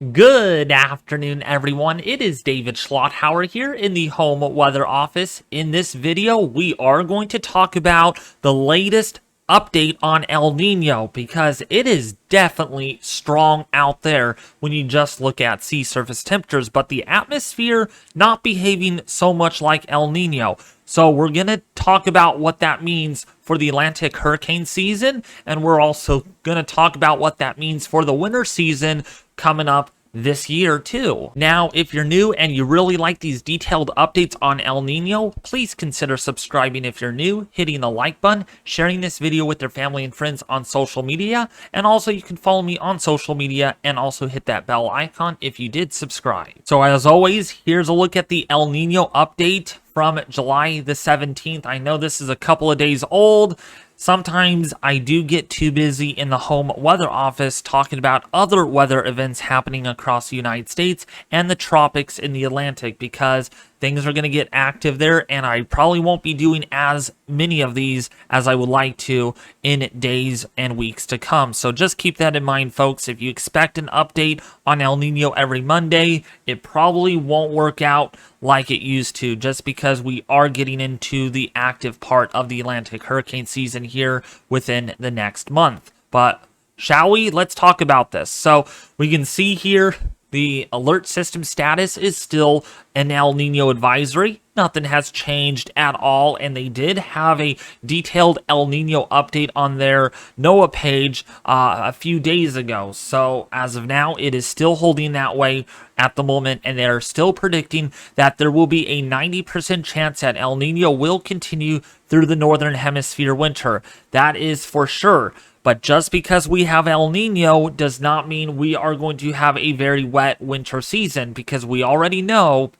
Good afternoon, everyone. It is David Schlotthauer here in the home weather office. In this video, we are going to talk about the latest update on El Nino because it is definitely strong out there when you just look at sea surface temperatures, but the atmosphere not behaving so much like El Nino. So we're going to talk about what that means for the Atlantic hurricane season, and we're also going to talk about what that means for the winter season coming up this year too. Now, if you're new and you really like these detailed updates on El Nino, please consider subscribing if you're new, hitting the like button, sharing this video with your family and friends on social media, and also you can follow me on social media and also hit that bell icon if you did subscribe. So as always, here's a look at the El Nino update from July the 17th. I know this is a couple of days old. Sometimes I do get too busy in the home weather office talking about other weather events happening across the United States and the tropics in the Atlantic because things are going to get active there, and I probably won't be doing as many of these as I would like to in days and weeks to come. So just keep that in mind, folks. If you expect an update on El Nino every Monday, it probably won't work out like it used to, just because we are getting into the active part of the Atlantic hurricane season here within the next month. But shall we? Let's talk about this. So we can see here the alert system status is still an El Nino advisory. Nothing has changed at all, and they did have a detailed El Nino update on their NOAA page a few days ago. So as of now, it is still holding that way at the moment, and they're still predicting that there will be a 90% chance that El Nino will continue through the northern hemisphere winter. That is for sure. But just because we have El Nino does not mean we are going to have a very wet winter season, because we already know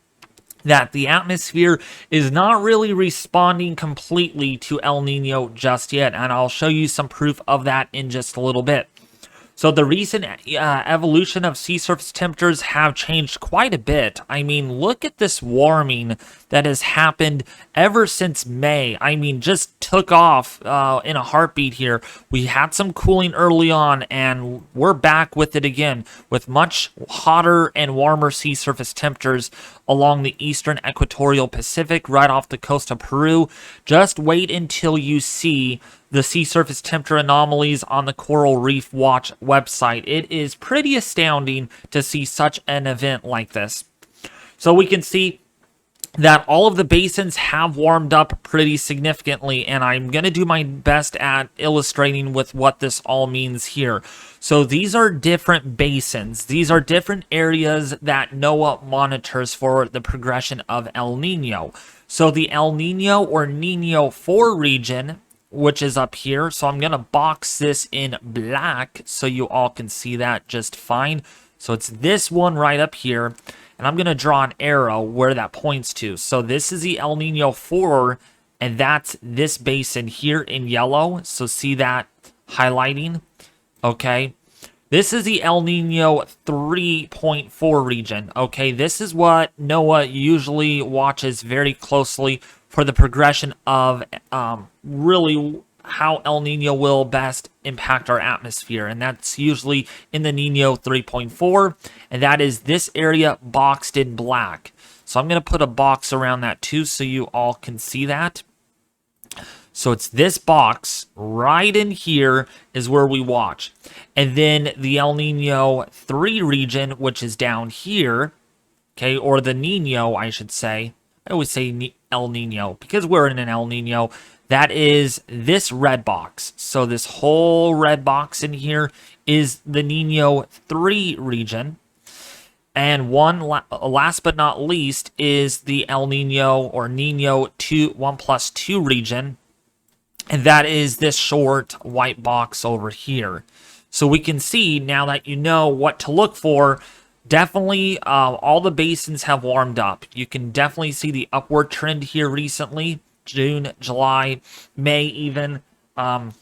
that the atmosphere is not really responding completely to El Nino just yet. And I'll show you some proof of that in just a little bit. So the recent evolution of sea surface temperatures have changed quite a bit. I mean, look at this warming that has happened ever since May. I mean, just took off in a heartbeat here. We had some cooling early on, and we're back with it again, with much hotter and warmer sea surface temperatures along the eastern equatorial Pacific, right off the coast of Peru. Just wait until you see the sea surface temperature anomalies on the Coral Reef Watch website. It is pretty astounding to see such an event like this. So we can see that all of the basins have warmed up pretty significantly, and I'm going to do my best at illustrating with what this all means here. So these are different basins. These are different areas that NOAA monitors for the progression of El Nino. So the El Nino or Nino 4 region, which is up here. So I'm going to box this in black so you all can see that just fine. So it's this one right up here. And I'm going to draw an arrow where that points to. So this is the El Nino 4, and that's this basin here in yellow. So see that highlighting? Okay. This is the El Nino 3.4 region. Okay, this is what NOAA usually watches very closely for the progression of really how El Nino will best impact our atmosphere. And that's usually in the Nino 3.4. And that is this area boxed in black. So I'm going to put a box around that too so you all can see that. So it's this box right in here is where we watch. And then the El Nino 3 region, which is down here, okay, or the Nino, I should say. I always say El Nino because we're in an El Nino. That is this red box. So this whole red box in here is the Nino 3 region. And last but not least is the El Nino or Nino 1+2 region. And that is this short white box over here. So we can see now that you know what to look for. Definitely, all the basins have warmed up. You can definitely see the upward trend here recently. June, July, May even. The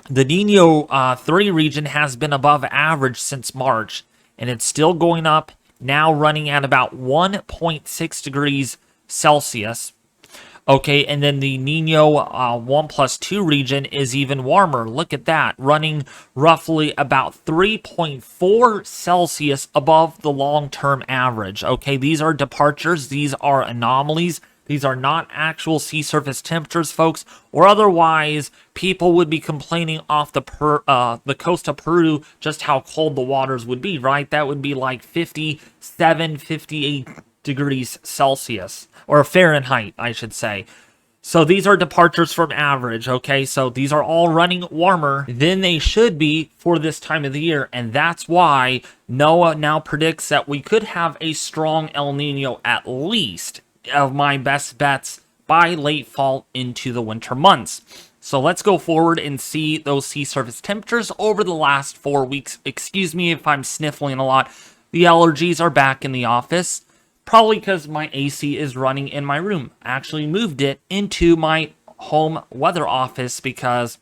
Nino 3 region has been above average since March. And it's still going up, now running at about 1.6 degrees Celsius. Okay, and then the Nino 1+2 region is even warmer. Look at that, running roughly about 3.4 Celsius above the long-term average. Okay, these are departures, these are anomalies. These are not actual sea surface temperatures, folks, or otherwise people would be complaining off the coast of Peru just how cold the waters would be, right? That would be like 57, 58 degrees Celsius, or Fahrenheit, I should say. So these are departures from average, okay? So these are all running warmer than they should be for this time of the year, and that's why NOAA now predicts that we could have a strong El Nino, at least of my best bets, by late fall into the winter months. So let's go forward and see those sea surface temperatures over the last 4 weeks. Excuse me if I'm sniffling a lot. The allergies are back in the office. Probably because my AC is running in my room. I actually moved it into my home weather office because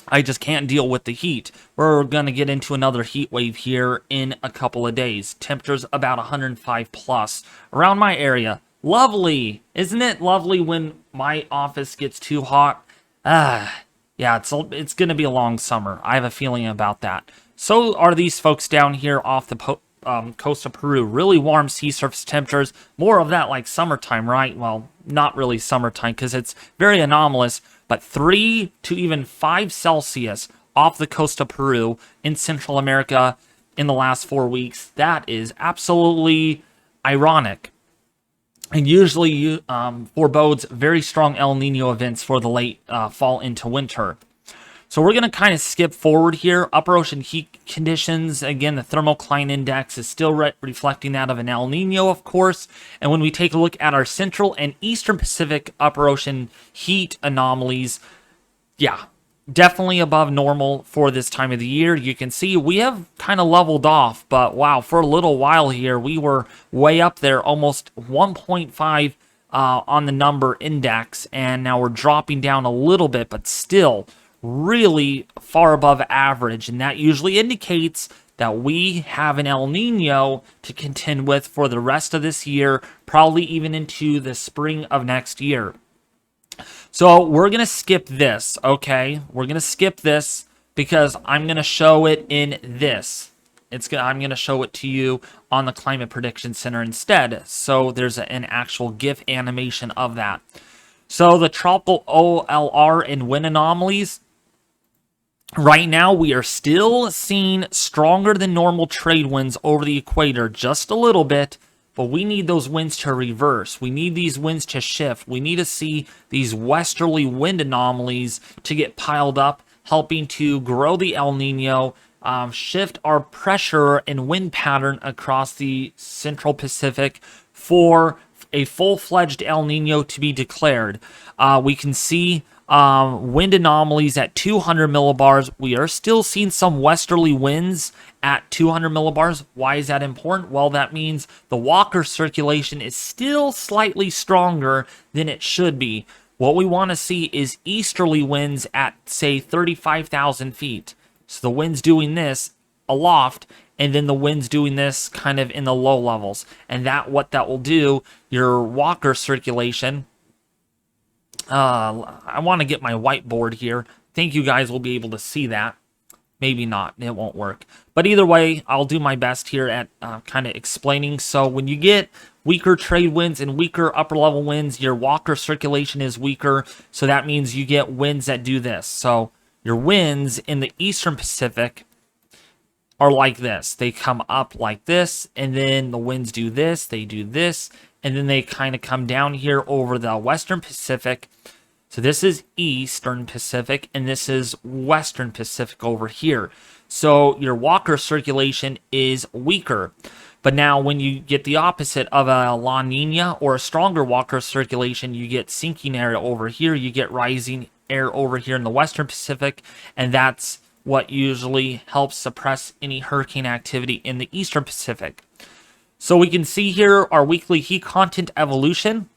I just can't deal with the heat. We're going to get into another heat wave here in a couple of days. Temperatures about 105 plus around my area. Lovely. Isn't it lovely when my office gets too hot? Yeah, it's going to be a long summer. I have a feeling about that. So are these folks down here off the coast of Peru. Really warm sea surface temperatures. More of that like summertime, right? Well, not really summertime because it's very anomalous, but 3 to even 5 Celsius off the coast of Peru in Central America in the last 4 weeks. That is absolutely ironic. And usually forebodes very strong El Nino events for the late fall into winter. So we're going to kind of skip forward here. Upper ocean heat conditions. Again, the thermocline index is still reflecting that of an El Nino, of course. And when we take a look at our central and eastern Pacific upper ocean heat anomalies, yeah, definitely above normal for this time of the year. You can see we have kind of leveled off, but wow, for a little while here, we were way up there, almost 1.5 on the number index, and now we're dropping down a little bit, but still really far above average, and that usually indicates that we have an El Nino to contend with for the rest of this year, probably even into the spring of next year. So we're going to skip this, okay? We're going to skip this because I'm going to show it in this. I'm going to show it to you on the Climate Prediction Center instead. So there's an actual GIF animation of that. So the tropical OLR and wind anomalies, right now we are still seeing stronger than normal trade winds over the equator, just a little bit. But we need those winds to reverse. We need these winds to shift. We need to see these westerly wind anomalies to get piled up, helping to grow the El Nino, shift our pressure and wind pattern across the Central Pacific for a full-fledged El Nino to be declared. We can see wind anomalies at 200 millibars. We are still seeing some westerly winds at 200 millibars. Why is that important? Well, that means the Walker circulation is still slightly stronger than it should be. What we want to see is easterly winds at, say, 35,000 feet. So the wind's doing this aloft, and then the wind's doing this kind of in the low levels. And what that will do, your Walker circulation, I want to get my whiteboard here. Think you guys will be able to see that. Maybe not. It won't work. But either way, I'll do my best here at kind of explaining. So when you get weaker trade winds and weaker upper level winds, your Walker circulation is weaker. So that means you get winds that do this. So your winds in the eastern Pacific are like this. They come up like this, and then the winds do this, they do this, and then they kind of come down here over the western Pacific. So this is eastern Pacific, and this is western Pacific over here. So your Walker circulation is weaker. But now when you get the opposite of a La Nina or a stronger Walker circulation, you get sinking air over here, you get rising air over here in the western Pacific, and that's what usually helps suppress any hurricane activity in the eastern Pacific. So we can see here our weekly heat content evolution.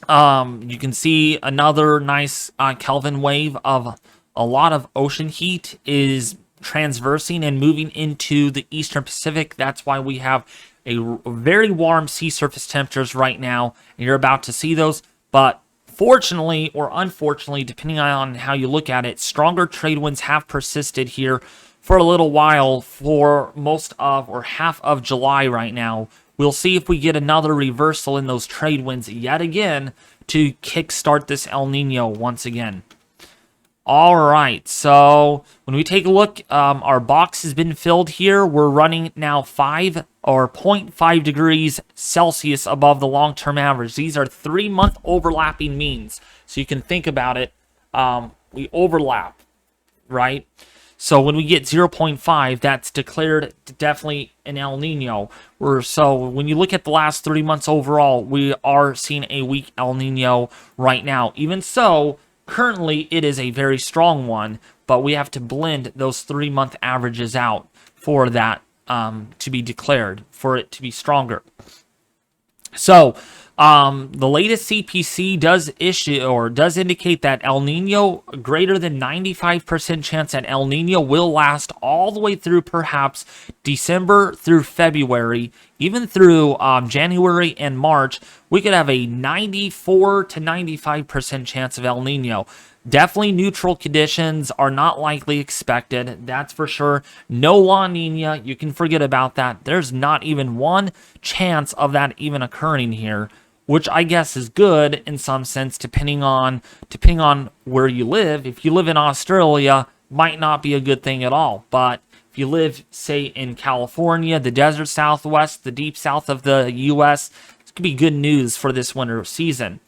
You can see another nice Kelvin wave of a lot of ocean heat is transversing and moving into the eastern Pacific. That's why we have a very warm sea surface temperatures right now, and you're about to see those. But fortunately or unfortunately, depending on how you look at it, stronger trade winds have persisted here for a little while for most of or half of July right now. We'll see if we get another reversal in those trade winds yet again to kickstart this El Nino once again. All right, so when we take a look, our box has been filled here. We're running now 5 or 0.5 degrees Celsius above the long-term average. These are 3-month overlapping means. So you can think about it. We overlap, right? So when we get 0.5, that's declared definitely an El Nino. So when you look at the last 3 months overall, we are seeing a weak El Nino right now. Even so, currently it is a very strong one, but we have to blend those 3-month averages out for that to be declared, for it to be stronger. So the latest CPC does indicate that El Nino, greater than 95% chance that El Nino will last all the way through perhaps December through February, even through January and March. We could have a 94 to 95% chance of El Nino. Definitely neutral conditions are not likely expected. That's for sure. No La Nina. You can forget about that. There's not even one chance of that even occurring here, which I guess is good in some sense, depending on where you live. If you live in Australia, might not be a good thing at all. But if you live, say, in California, the desert Southwest, the deep south of the U.S., this could be good news for this winter season.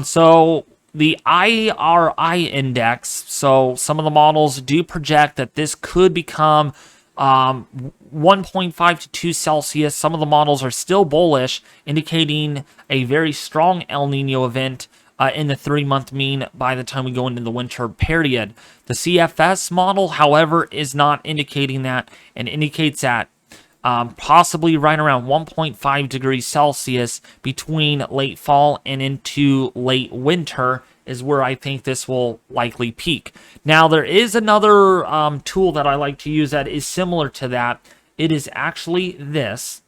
So the IRI index, so some of the models do project that this could become 1.5 to 2 Celsius. Some of the models are still bullish, indicating a very strong El Nino event in the 3-month mean by the time we go into the winter period. The CFS model, however, is not indicating that, and indicates that possibly right around 1.5 degrees Celsius between late fall and into late winter is where I think this will likely peak. Now, there is another tool that I like to use that is similar to that. It is actually this.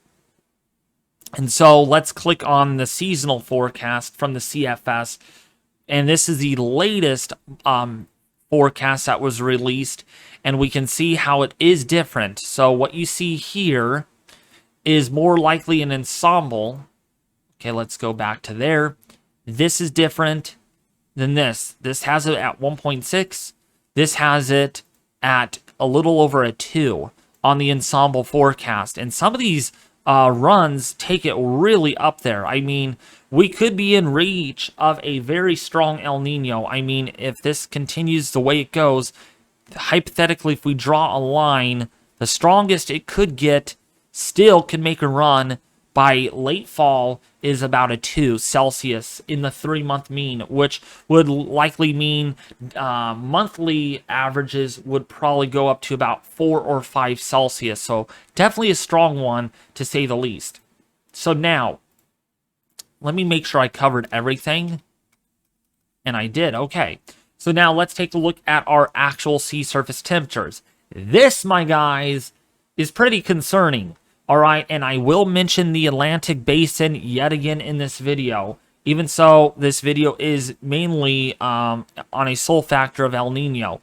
And so let's click on the seasonal forecast from the CFS. And this is the latest forecast that was released. And we can see how it is different. So what you see here is more likely an ensemble. Okay, let's go back to there. This is different than this. This has it at 1.6. This has it at a little over a 2 on the ensemble forecast. And some of these runs take it really up there. I mean, we could be in reach of a very strong El Nino. I mean, if this continues the way it goes, hypothetically, if we draw a line, the strongest it could get still can make a run by late fall is about a 2 Celsius in the 3-month mean, which would likely mean monthly averages would probably go up to about 4 or 5 Celsius. So definitely a strong one, to say the least. So now, let me make sure I covered everything. And I did. Okay. So now let's take a look at our actual sea surface temperatures. This, my guys, is pretty concerning. All right, and I will mention the Atlantic Basin yet again in this video. Even so, this video is mainly on a sole factor of El Nino.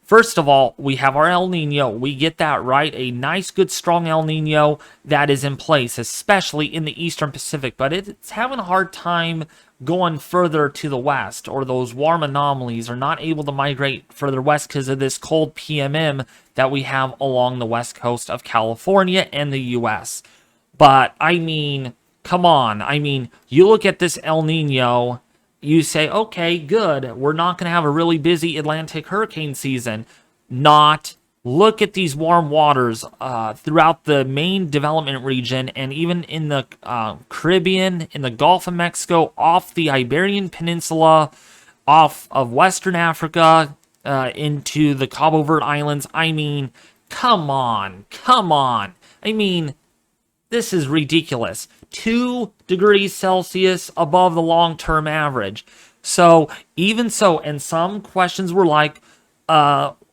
First of all, we have our El Nino. We get that right. A nice, good, strong El Nino that is in place, especially in the Eastern Pacific. But it's having a hard time going further to the west, or those warm anomalies are not able to migrate further west because of this cold PMM that we have along the west coast of California and the U.S. But, I mean, come on. I mean, you look at this El Nino, you say, okay, good. We're not going to have a really busy Atlantic hurricane season. Not. Look at these warm waters throughout the main development region, and even in the Caribbean, in the Gulf of Mexico, off the Iberian Peninsula, off of Western Africa, into the Cabo Verde Islands. I mean, come on, come on. I mean, this is ridiculous. 2 degrees Celsius above the long-term average. So, even so, and some questions were like,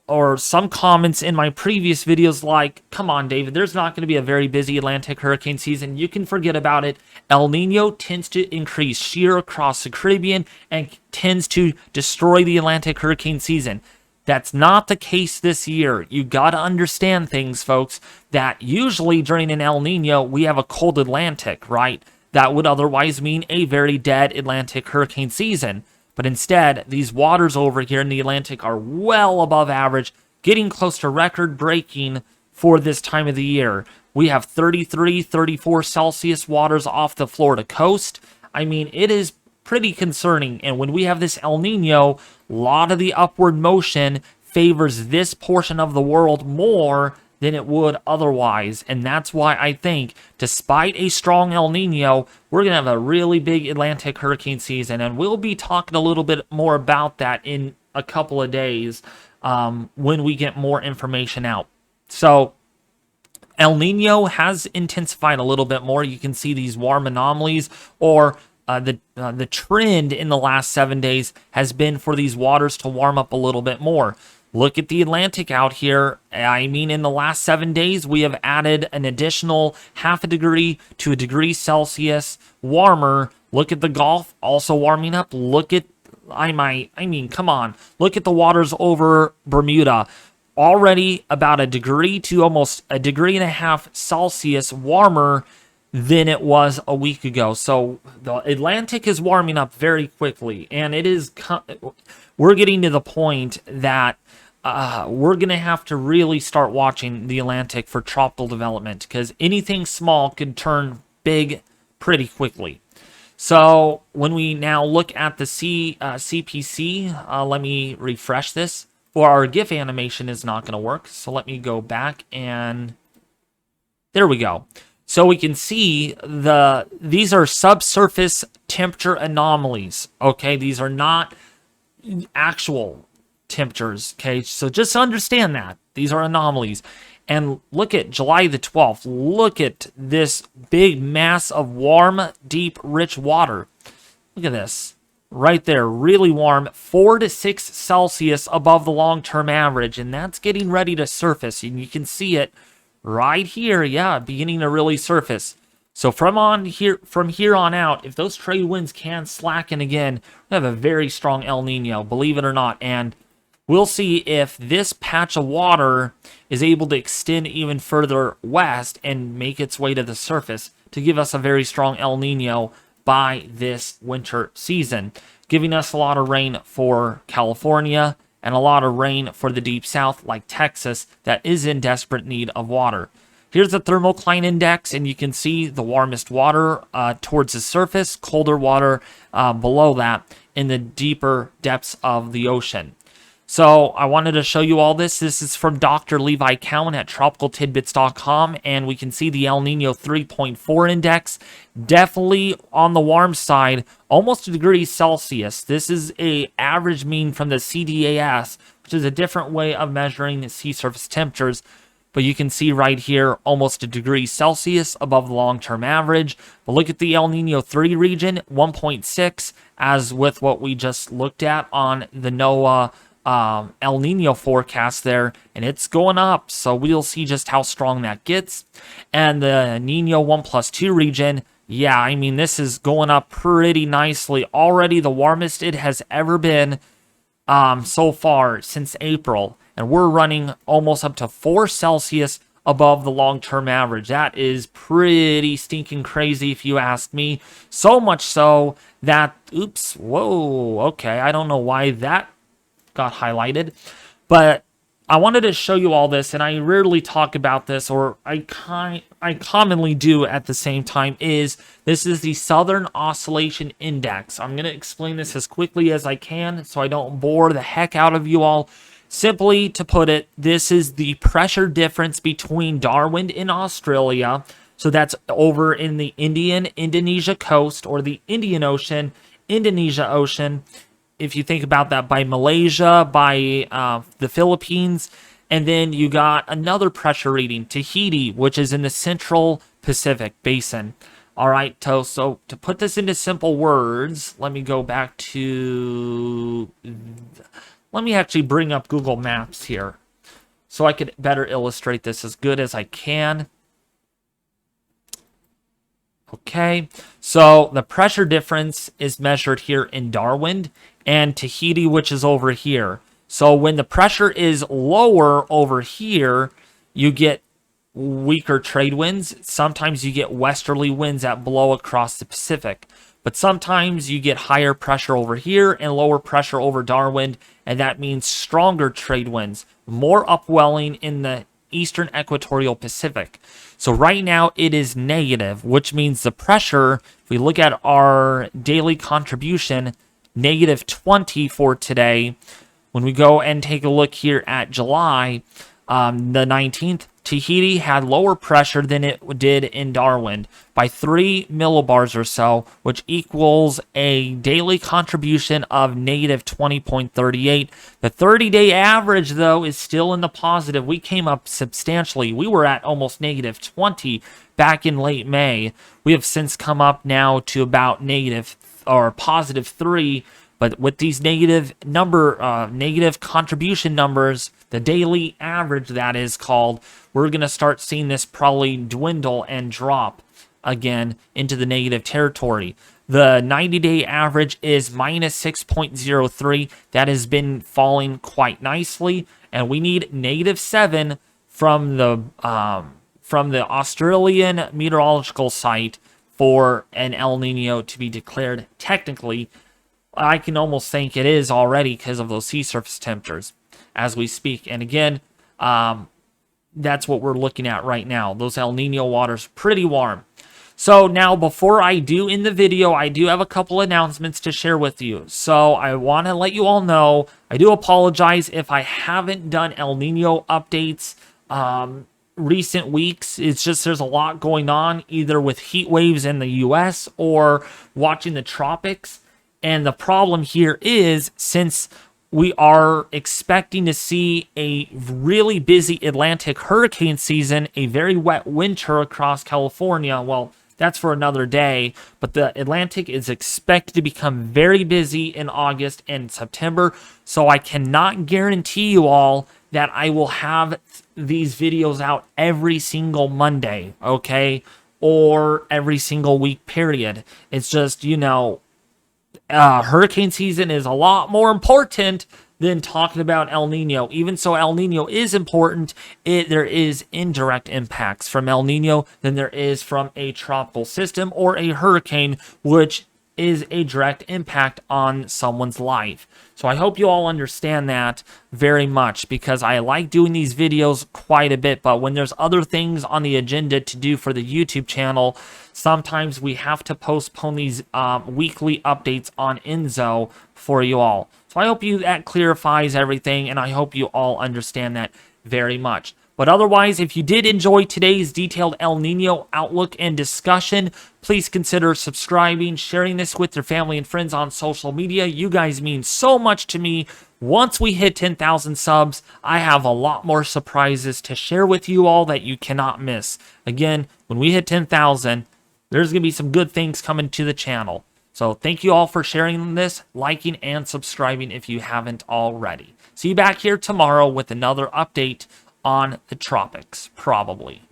or some comments in my previous videos like, come on, David, there's not going to be a very busy Atlantic hurricane season. You can forget about it. El Nino tends to increase shear across the Caribbean and tends to destroy the Atlantic hurricane season. That's not the case this year. You got to understand things, folks, that usually during an El Nino, we have a cold Atlantic, right? That would otherwise mean a very dead Atlantic hurricane season. But instead, these waters over here in the Atlantic are well above average, getting close to record-breaking for this time of the year. We have 33, 34 Celsius waters off the Florida coast. I mean, it is pretty concerning. And when we have this El Nino, a lot of the upward motion favors this portion of the world more than it would otherwise. And that's why I think, despite a strong El Nino, we're going to have a really big Atlantic hurricane season. And we'll be talking a little bit more about that in a couple of days when we get more information out. So El Nino has intensified a little bit more. You can see these warm anomalies, or the trend in the last 7 days has been for these waters to warm up a little bit more. Look at the Atlantic out here. I mean, in the last 7 days, we have added an additional ½ degree to 1 degree Celsius warmer. Look at the Gulf also warming up. Look at, I mean, come on. Look at the waters over Bermuda. Already about 1 degree to almost 1.5 degrees Celsius warmer than it was a week ago. So the Atlantic is warming up very quickly, and it is, we're getting to the point that we're going to have to really start watching the Atlantic for tropical development, because anything small could turn big pretty quickly. So when we now look at the CPC, let me refresh this. For our GIF animation is not going to work, so let me go back and there we go. So we can see these are subsurface temperature anomalies. Okay, these are not actual temperatures. Okay, so just understand that these are anomalies. And look at July the 12th. Look at this big mass of warm, deep, rich water. Look at this right there, really warm, 4 to 6 Celsius above the long-term average, and that's getting ready to surface. And you can see it right here, yeah, beginning to really surface. So from here on out, if those trade winds can slacken again, we have a very strong El Nino, believe it or not. And we'll see if this patch of water is able to extend even further west and make its way to the surface to give us a very strong El Nino by this winter season, giving us a lot of rain for California and a lot of rain for the deep south like Texas that is in desperate need of water. Here's the thermocline index, and you can see the warmest water towards the surface, colder water below that in the deeper depths of the ocean. So I wanted to show you all this. This is from Dr. Levi Cowan at tropicaltidbits.com, and we can see the El Nino 3.4 index, definitely on the warm side, almost 1 degree Celsius. This is a average mean from the CDAS, which is a different way of measuring the sea surface temperatures. But you can see right here, almost 1 degree Celsius above the long-term average. But look at the El Nino 3 region, 1.6, as with what we just looked at on the NOAA El Nino forecast there, and it's going up, so we'll see just how strong that gets. And the Nino 1+2 region, yeah, I mean, this is going up pretty nicely. Already the warmest it has ever been so far since April, and we're running almost up to 4 Celsius above the long-term average. That is pretty stinking crazy if you ask me. So much so that, oops, whoa, okay, I don't know why that got highlighted, but I wanted to show you all this, and I rarely talk about this, or I commonly do at the same time. This is the Southern Oscillation Index. I'm going to explain this as quickly as I can so I don't bore the heck out of you all. Simply to put it, this is the pressure difference between Darwin and Australia. So that's over in the Indonesia coast, or the Indian Ocean, Indonesia Ocean. If you think about that, by Malaysia, by the Philippines, and then you got another pressure reading, Tahiti, which is in the Central Pacific Basin. All right, so to put this into simple words, let me go back to Let me actually bring up Google Maps here so I could better illustrate this as good as I can. Okay, so the pressure difference is measured here in Darwin and Tahiti, which is over here. So when the pressure is lower over here, you get weaker trade winds. Sometimes you get westerly winds that blow across the Pacific. But sometimes you get higher pressure over here and lower pressure over Darwin, and that means stronger trade winds, more upwelling in the eastern equatorial Pacific. So right now it is negative, which means the pressure, if we look at our daily contribution, negative 20 for today. When we go and take a look here at July the 19th, Tahiti had lower pressure than it did in Darwin by 3 millibars or so, which equals a daily contribution of negative 20.38. The 30-day average, though, is still in the positive. We came up substantially. We were at almost negative 20 back in late May. We have since come up now to about negative or positive 3. But with these negative contribution numbers, the daily average that is called, we're going to start seeing this probably dwindle and drop again into the negative territory. The 90-day average is minus 6.03. That has been falling quite nicely, and we need negative 7 from the Australian meteorological site for an El Nino to be declared technically. I can almost think it is already because of those sea surface temperatures as we speak. And again, that's what we're looking at right now. Those El Nino waters pretty warm. So now before I do in the video, I do have a couple announcements to share with you. So I want to let you all know, I do apologize if I haven't done El Nino updates recent weeks. It's just there's a lot going on either with heat waves in the US or watching the tropics. And the problem here is, since we are expecting to see a really busy Atlantic hurricane season, a very wet winter across California, well, that's for another day, but the Atlantic is expected to become very busy in August and September, so I cannot guarantee you all that I will have these videos out every single Monday, okay? Or every single week period. It's just, hurricane season is a lot more important than talking about El Nino. Even so, El Nino is important. There is indirect impacts from El Nino than there is from a tropical system or a hurricane, which is a direct impact on someone's life. So I hope you all understand that very much, because I like doing these videos quite a bit, but when there's other things on the agenda to do for the YouTube channel, sometimes we have to postpone these weekly updates on Enzo for you all. So I hope that clarifies everything, and I hope you all understand that very much. But otherwise, if you did enjoy today's detailed El Nino outlook and discussion, please consider subscribing, sharing this with your family and friends on social media. You guys mean so much to me. Once we hit 10,000 subs, I have a lot more surprises to share with you all that you cannot miss. Again, when we hit 10,000, there's going to be some good things coming to the channel. So thank you all for sharing this, liking, and subscribing if you haven't already. See you back here tomorrow with another update on the tropics, probably.